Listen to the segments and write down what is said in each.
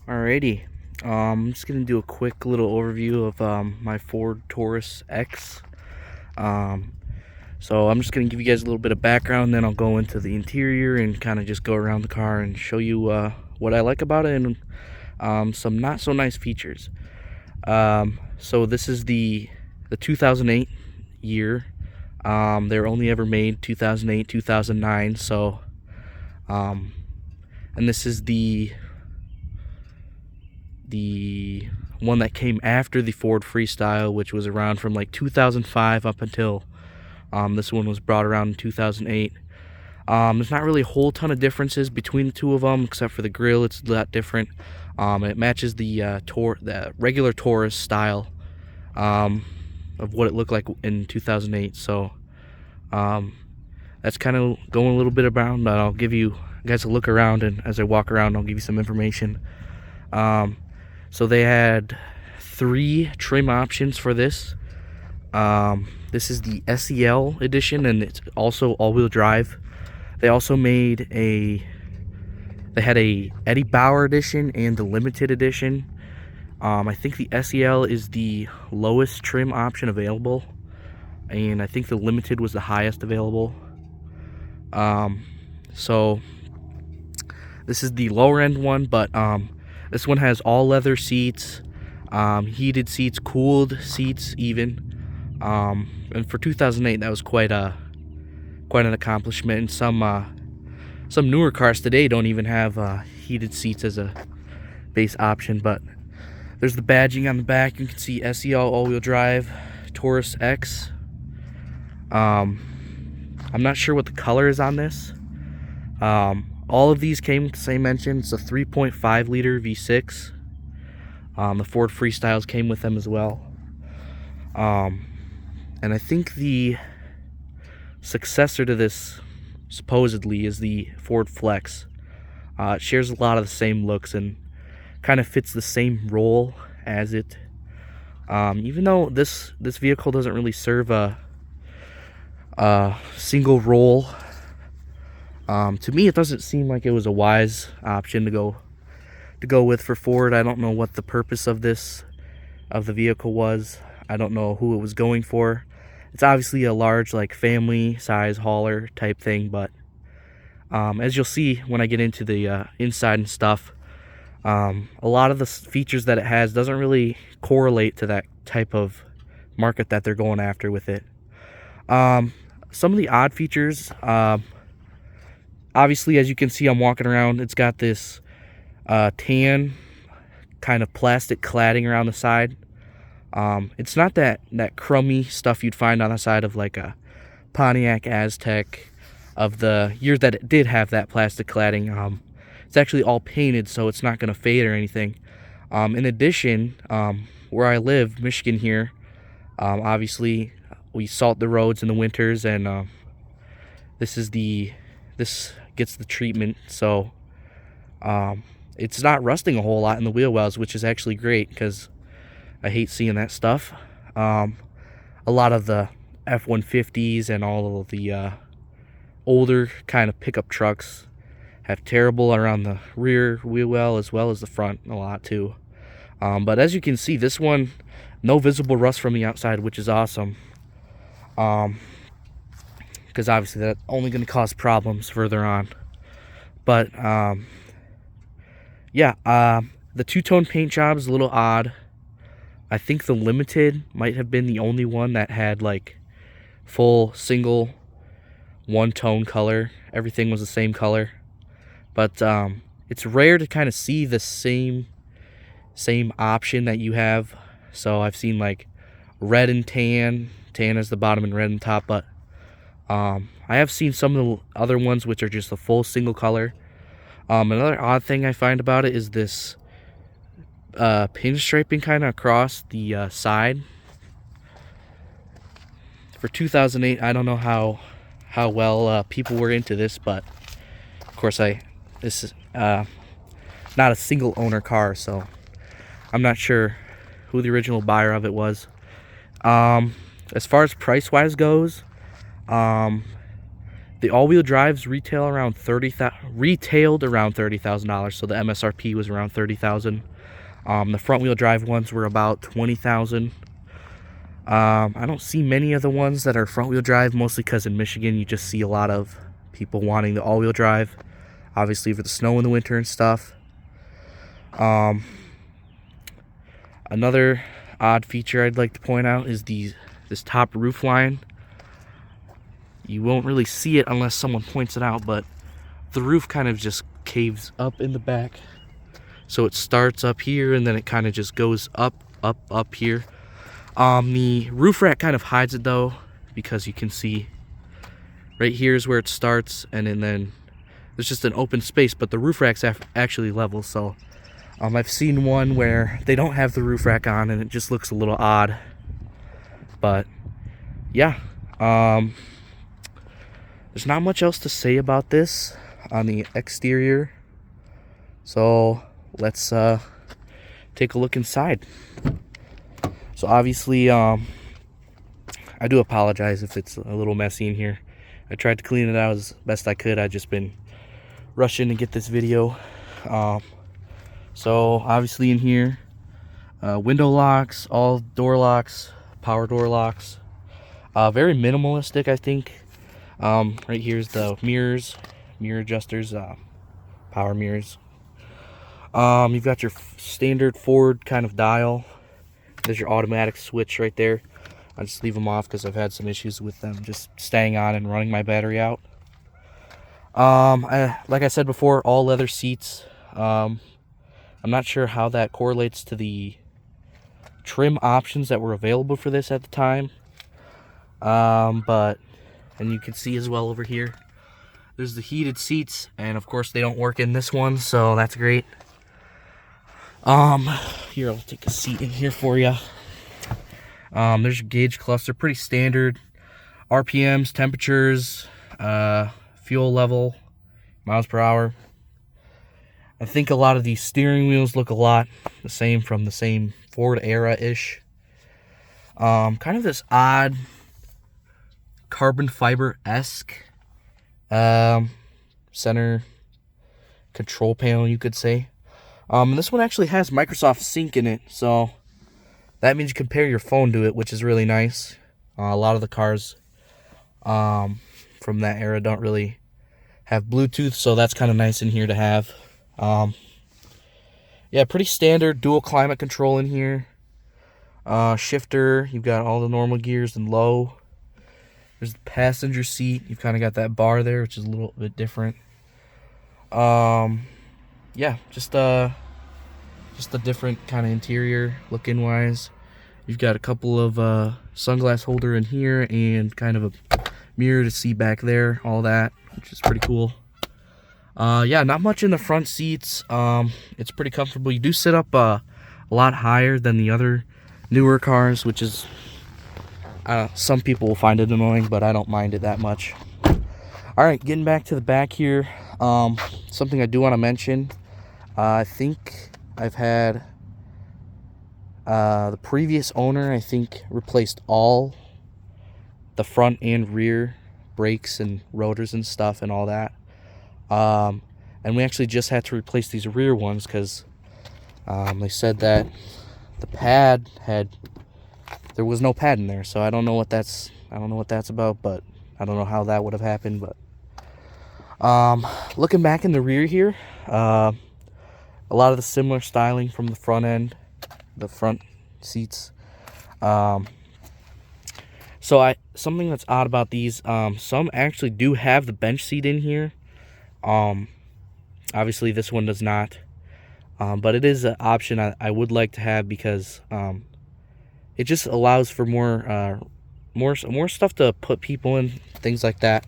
Alrighty, I'm just gonna do a quick little overview of my Ford Taurus X. Um, so I'm just gonna give you guys a little bit of background, then I'll go into the interior and kind of just go around the car and show you what I like about it and some not so nice features. So this is the 2008 year. They were only ever made 2008, 2009. So, and this is the one that came after the Ford Freestyle, which was around from like 2005 up until this one was brought around in 2008. There's not really a whole ton of differences between the two of them, except for the grille. It's a lot different. It matches the regular Taurus style of what it looked like in 2008. So that's kind of going a little bit around. I'll give you guys a look around, and as I walk around, I'll give you some information. So they had 3 trim options for this. This is the SEL edition, and it's also all-wheel drive. They also made they had a Eddie Bauer edition and the limited edition. I think the SEL is the lowest trim option available, and I think the limited was the highest available. So this is the lower end one, but this one has all leather seats, heated seats, cooled seats even. And for 2008, that was quite an accomplishment. And some newer cars today don't even have heated seats as a base option. But there's the badging on the back. You can see SEL all-wheel drive Taurus X. I'm not sure what the color is on this. All of these came with the same engine. It's a 3.5 liter V6. The Ford Freestyles came with them as well. And I think the successor to this supposedly is the Ford Flex. It shares a lot of the same looks and kind of fits the same role as it. Even though this vehicle doesn't really serve a single role. To me, it doesn't seem like it was a wise option to go with for Ford. I don't know what the purpose of the vehicle was. I don't know who it was going for. It's obviously a large, like, family size hauler type thing, but as you'll see when I get into the inside and stuff, a lot of the features that it has doesn't really correlate to that type of market that they're going after with it. Some of the odd features, obviously, as you can see, I'm walking around. It's got this tan kind of plastic cladding around the side. It's not that crummy stuff you'd find on the side of like a Pontiac Aztek of the year that it did have that plastic cladding. It's actually all painted, so it's not going to fade or anything. In addition, where I live, Michigan here, obviously we salt the roads in the winters, and this gets the treatment, so it's not rusting a whole lot in the wheel wells, which is actually great because I hate seeing that stuff. A lot of the F-150s and all of the older kind of pickup trucks have terrible around the rear wheel well as well as the front a lot too. But as you can see, this one, no visible rust from the outside, which is awesome. Because obviously that's only going to cause problems further on. But yeah, the two-tone paint job is a little odd. I think the limited might have been the only one that had like full single one-tone color. Everything was the same color. But it's rare to kind of see the same option that you have. So I've seen like red and tan is the bottom and red and top, but I have seen some of the other ones which are just a full single color. Another odd thing I find about it is this pinstriping kind of across the side. For 2008, I don't know how well people were into this, but of course this is not a single owner car, so I'm not sure who the original buyer of it was. As far as price wise goes, The all-wheel drives retailed around $30,000, so the MSRP was around $30,000. The front-wheel drive ones were about $20,000. I don't see many of the ones that are front-wheel drive, mostly because in Michigan you just see a lot of people wanting the all-wheel drive, obviously for the snow in the winter and stuff. Another odd feature I'd like to point out is this top roof line. You won't really see it unless someone points it out, but the roof kind of just caves up in the back. So it starts up here and then it kind of just goes up here. The roof rack kind of hides it though, because you can see right here is where it starts, and then there's just an open space, but the roof rack's actually level. So I've seen one where they don't have the roof rack on and it just looks a little odd. But yeah, there's not much else to say about this on the exterior. So let's take a look inside. So obviously, I do apologize if it's a little messy in here. I tried to clean it out as best I could. I've just been rushing to get this video. So obviously in here, window locks, all door locks, power door locks. Very minimalistic, I think. Right here's the mirror adjusters, power mirrors. You've got your standard Ford kind of dial. There's your automatic switch right there. I just leave them off because I've had some issues with them just staying on and running my battery out. Like I said before, all leather seats. I'm not sure how that correlates to the trim options that were available for this at the time. And you can see as well over here, there's the heated seats, and of course they don't work in this one, so that's great. Here, I'll take a seat in here for you. There's your gauge cluster, pretty standard. RPMs, temperatures, fuel level, miles per hour. I think a lot of these steering wheels look a lot the same from the same Ford era-ish. Kind of this odd carbon fiber-esque center control panel, you could say. And this one actually has Microsoft Sync in it, so that means you can pair your phone to it, which is really nice. A lot of the cars from that era don't really have Bluetooth, so that's kind of nice in here to have. Yeah, pretty standard dual climate control in here. Shifter, you've got all the normal gears and low. There's the passenger seat. You've kind of got that bar there, which is a little bit different. Yeah, just a different kind of interior looking wise. You've got a couple of sunglass holder in here and kind of a mirror to see back there, all that, which is pretty cool. Yeah, not much in the front seats. It's pretty comfortable. You do sit up a lot higher than the other newer cars, which is some people will find it annoying, but I don't mind it that much. All right, getting back to the back here. Something I do want to mention. I think I've had the previous owner, I think, replaced all the front and rear brakes and rotors and stuff and all that. And we actually just had to replace these rear ones because they said that the pad there was no pad in there. So I don't know what that's about, but I don't know how that would have happened. But looking back in the rear here, a lot of the similar styling from the front end, the front seats. So something that's odd about these, some actually do have the bench seat in here. Obviously this one does not, but it is an option I would like to have because it just allows for more stuff to put people in, things like that.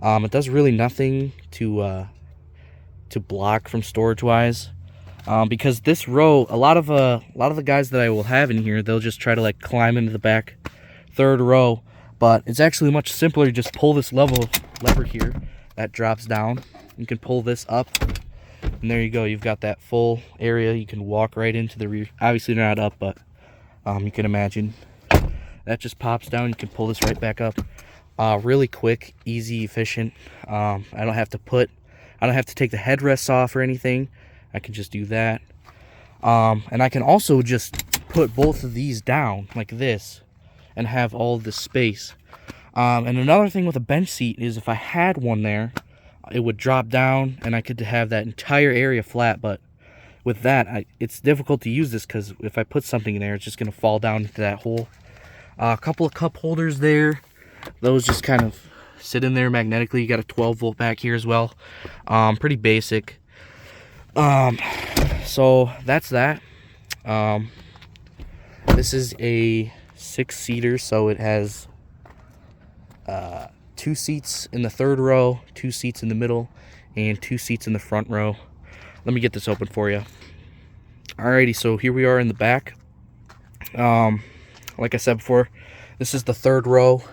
It does really nothing to block from storage wise, because this row, a lot of the guys that I will have in here, they'll just try to like climb into the back third row, but it's actually much simpler. You just pull this lever here that drops down. You can pull this up, and there you go. You've got that full area. You can walk right into the rear. Obviously they're not up, but you can imagine that just pops down. You can pull this right back up. Really quick, easy, efficient. I don't have to take the headrests off or anything. I can just do that. And I can also just put both of these down like this and have all of this space. And another thing with a bench seat is if I had one there, it would drop down and I could have that entire area flat. But with that, it's difficult to use this because if I put something in there, it's just going to fall down into that hole. A couple of cup holders there. Those just kind of sit in there magnetically. You got a 12 volt back here as well. Pretty basic. So that's that. This is a 6-seater, so it has 2 seats in the third row, 2 seats in the middle, and 2 seats in the front row. Let me get this open for you. Alrighty, so here we are in the back. Like I said before, this is the third row.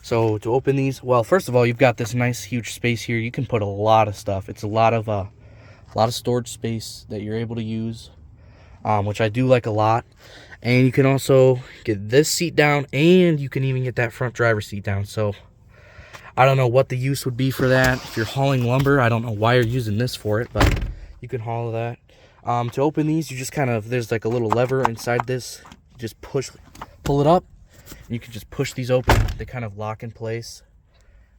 So to open these, well, first of all, you've got this nice huge space here. You can put a lot of stuff. It's a lot of storage space that you're able to use, which I do like a lot. And you can also get this seat down, and you can even get that front driver's seat down. So I don't know what the use would be for that. If you're hauling lumber, I don't know why you're using this for it, but you can haul that. To open these, you just there's like a little lever inside this. You just pull it up, and you can just push these open. They kind of lock in place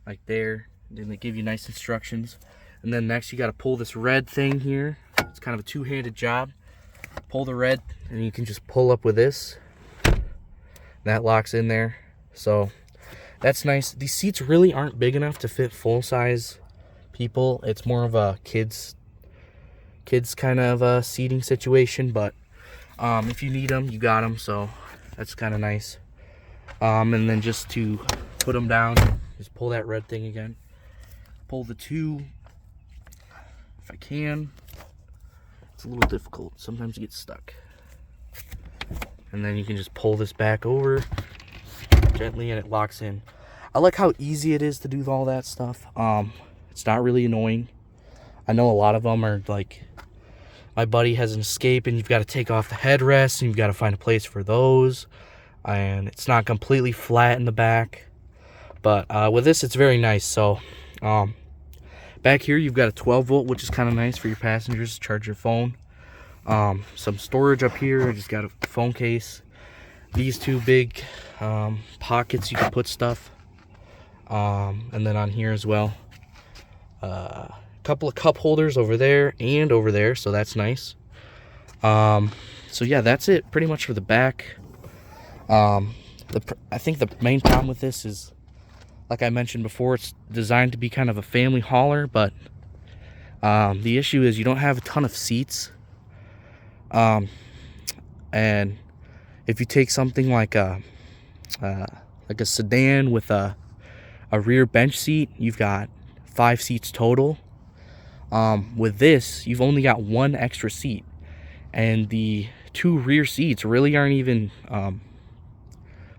like there. And then they give you nice instructions. And then next you got to pull this red thing here. It's kind of a two-handed job. Pull the red, and you can just pull up with this. That locks in there. So that's nice. These seats really aren't big enough to fit full-size people. It's more of a kids kind of seating situation, but if you need them, you got them. So that's kind of nice. And then just to put them down, just pull that red thing again. Pull the two, if I can. It's a little difficult. Sometimes you get stuck. And then you can just pull this back over gently, and it locks in. I like how easy it is to do all that stuff. It's not really annoying. I know a lot of them are like, my buddy has an Escape, and you've got to take off the headrest, and you've got to find a place for those. And it's not completely flat in the back. But with this, it's very nice. So back here, you've got a 12 volt, which is kind of nice for your passengers to charge your phone. Some storage up here. I just got a phone case. These two big pockets you can put stuff. And then on here as well, a couple of cup holders over there and over there, so that's nice. So yeah, that's it pretty much for the back. I think the main problem with this is, like I mentioned before, it's designed to be kind of a family hauler, but the issue is you don't have a ton of seats. And if you take something like a sedan with a rear bench seat, you've got 5 seats total. With this, you've only got 1 extra seat, and the 2 rear seats really aren't even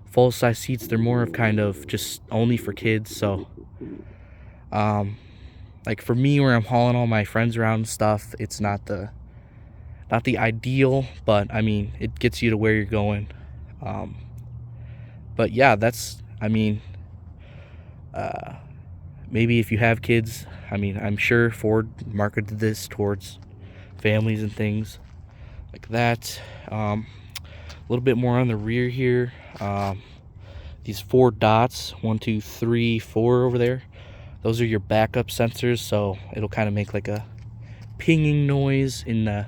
full-size seats. They're more of kind of just only for kids. So like for me, where I'm hauling all my friends around and stuff, it's not the ideal, but I mean, it gets you to where you're going. But yeah, that's, I mean, maybe if you have kids, I mean, I'm sure Ford marketed this towards families and things like that. A little bit more on the rear here. These 4 dots, 1, 2, 3, 4 over there, those are your backup sensors, so it'll kind of make like a pinging noise in the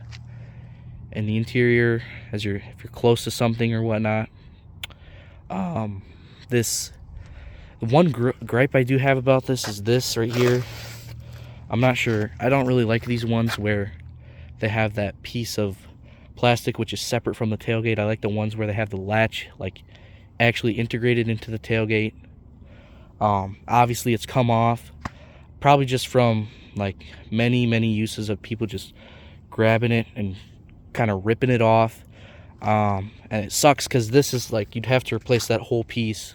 interior if you're close to something or whatnot. The one gripe I do have about this is this right here. I'm not sure. I don't really like these ones where they have that piece of plastic which is separate from the tailgate. I like the ones where they have the latch like actually integrated into the tailgate. Obviously it's come off, probably just from like many uses of people just grabbing it and kind of ripping it off. And it sucks because this is like, you'd have to replace that whole piece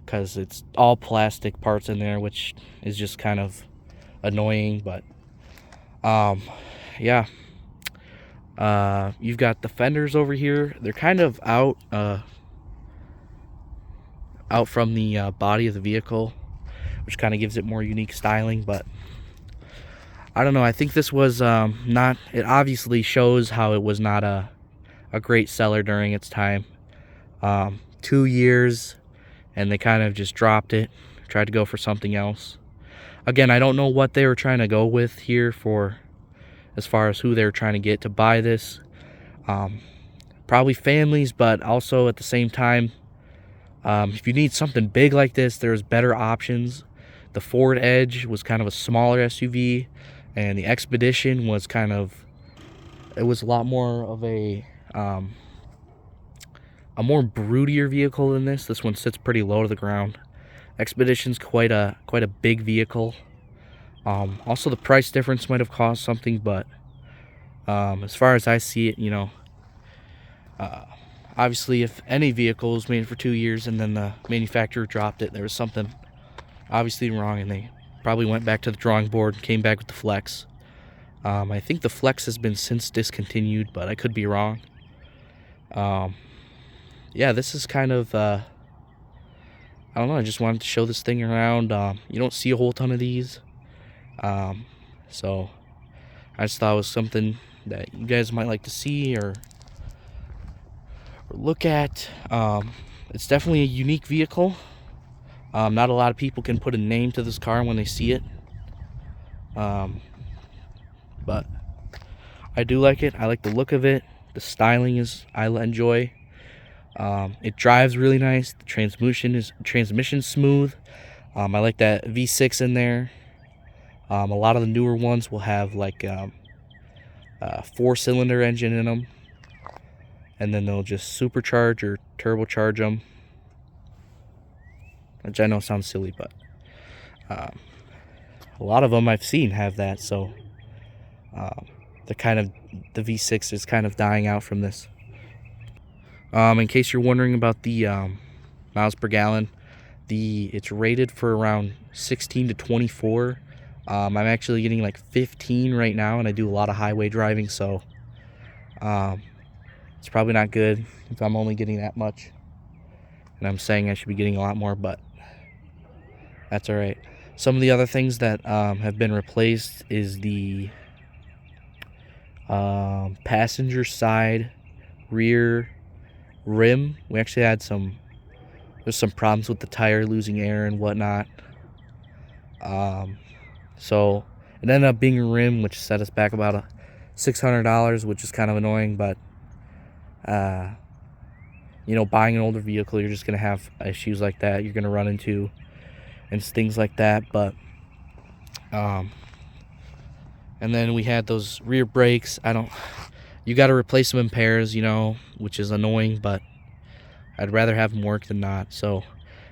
because it's all plastic parts in there, which is just kind of annoying. But yeah, you've got the fenders over here. They're kind of out out from the body of the vehicle, which kind of gives it more unique styling. But I don't know, I think this was not, it obviously shows how it was not a great seller during its time. 2 years, and they kind of just dropped it, tried to go for something else. Again, I don't know what they were trying to go with here for as far as who they were trying to get to buy this. Probably families, but also at the same time, if you need something big like this, there's better options. The Ford Edge was kind of a smaller SUV, and the Expedition was it was a lot more of a more brutier vehicle than this. This one sits pretty low to the ground. Expedition's quite a big vehicle. Also, the price difference might have caused something, but as far as I see it, you know, obviously, if any vehicle was made for 2 years and then the manufacturer dropped it, there was something obviously wrong, and they probably went back to the drawing board and came back with the Flex. I think the Flex has been since discontinued, but I could be wrong. Yeah, this is kind of, I don't know, I just wanted to show this thing around. You don't see a whole ton of these. So I just thought it was something that you guys might like to see or look at. It's definitely a unique vehicle. Not a lot of people can put a name to this car when they see it. But I do like it. I like the look of it. The styling I enjoy. It drives really nice. The transmission's smooth. I like that V6 in there. A lot of the newer ones will have like a 4-cylinder engine in them, and then they'll just supercharge or turbocharge them, which I know sounds silly, but a lot of them I've seen have that. So the V6 is kind of dying out from this. In case you're wondering about the miles per gallon, it's rated for around 16 to 24. I'm actually getting like 15 right now, and I do a lot of highway driving, so it's probably not good if I'm only getting that much. And I'm saying I should be getting a lot more, but that's alright. Some of the other things that have been replaced is the passenger side rear rim. We actually had there's some problems with the tire losing air and whatnot. So it ended up being a rim, which set us back about $600, which is kind of annoying. But you know, buying an older vehicle, you're just gonna have issues like that. You're gonna run into and things like that. But and then we had those rear brakes. You got to replace them in pairs, you know, which is annoying, but I'd rather have them work than not. So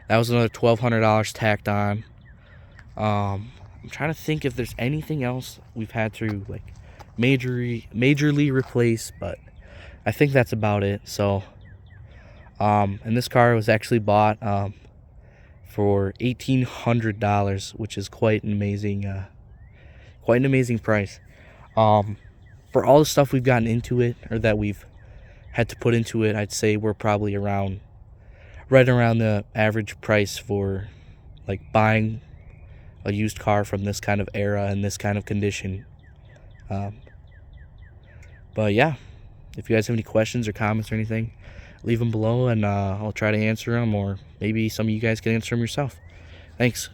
that was another $1,200 tacked on. I'm trying to think if there's anything else we've had to like majorly replace, but I think that's about it. So and this car was actually bought for $1,800, which is quite an amazing price. For all the stuff we've gotten into it, or that we've had to put into it, I'd say we're probably right around the average price for like buying a used car from this kind of era and this kind of condition. But yeah, if you guys have any questions or comments or anything, leave them below, and I'll try to answer them, or maybe some of you guys can answer them yourself. Thanks.